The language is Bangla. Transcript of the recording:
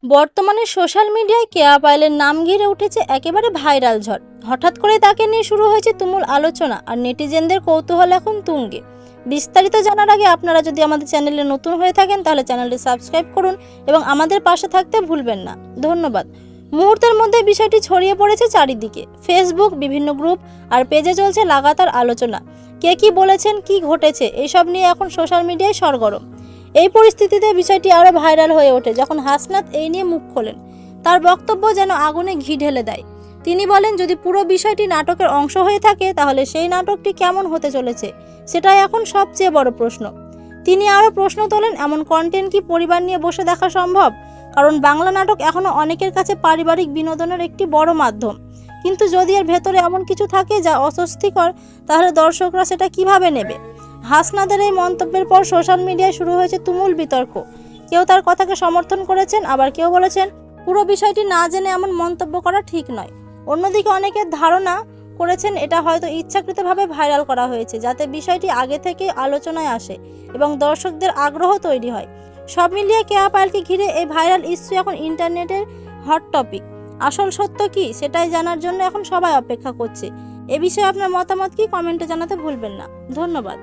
বর্তমানে সোশ্যাল মিডিয়ায় কেয়া পায়েলের নাম ঘিরে উঠেছে একেবারে ভাইরাল ঝড়। হঠাৎ করে তাকে নিয়ে শুরু হয়েছে তুমুল আলোচনা, আর নেটিজেনদের কৌতূহল এখন তুঙ্গে। বিস্তারিত জানার আগে আপনারা যদি আমাদের চ্যানেলে নতুন হয়ে থাকেন তাহলে চ্যানেলটি সাবস্ক্রাইব করুন এবং আমাদের পাশে থাকতে ভুলবেন না। ধন্যবাদ। মুহূর্তের মধ্যে বিষয়টি ছড়িয়ে পড়েছে চারিদিকে। ফেসবুক, বিভিন্ন গ্রুপ আর পেজে চলছে লাগাতার আলোচনা। কে কি বলেছেন, কি ঘটেছে, এইসব নিয়ে এখন সোশ্যাল মিডিয়ায় সরগরম। এই পরিস্থিতিতে বিষয়টি আরও ভাইরাল হয়ে ওঠে যখন হাসনাত এই নিয়ে মুখ খোলেন। তার বক্তব্য যেন আগুনে ঘি ঢেলে দেয়। তিনি বলেন, যদি পুরো বিষয়টি নাটকের অংশ হয়ে থাকে তাহলে সেই নাটকটি কেমন হতে চলেছে সেটাই এখন সবচেয়ে বড় প্রশ্ন। তিনি আরও প্রশ্ন তোলেন, এমন কন্টেন্ট কি পরিবার নিয়ে বসে দেখা সম্ভব? কারণ বাংলা নাটক এখনও অনেকের কাছে পারিবারিক বিনোদনের একটি বড় মাধ্যম। কিন্তু যদি এর ভেতরে এমন কিছু থাকে যা অস্বস্তিকর, তাহলে দর্শকরা সেটা কিভাবে নেবে? হাসনাদের এই মন্তব্যের পর সোশ্যাল মিডিয়ায় শুরু হয়েছে তুমুল বিতর্ক। কেউ তার কথাকে সমর্থন করেছেন, আবার কেউ বলেছেন পুরো বিষয়টি না জেনে এমন মন্তব্য করা ঠিক নয়। অন্যদিকে অনেকে ধারণা করেছেন এটা হয়তো ইচ্ছাকৃতভাবে ভাইরাল করা হয়েছে, যাতে বিষয়টি আগে থেকে আলোচনায় আসে এবং দর্শকদের আগ্রহ তৈরি হয়। সব মিলিয়ে কেয়া পায়েলকে ঘিরে এই ভাইরাল ইস্যু এখন ইন্টারনেটের হট টপিক। আসল সত্য কি সেটাই জানার জন্য এখন সবাই অপেক্ষা করছে। এ বিষয়ে আপনার মতামত কি, কমেন্টে জানাতে ভুলবেন না। ধন্যবাদ।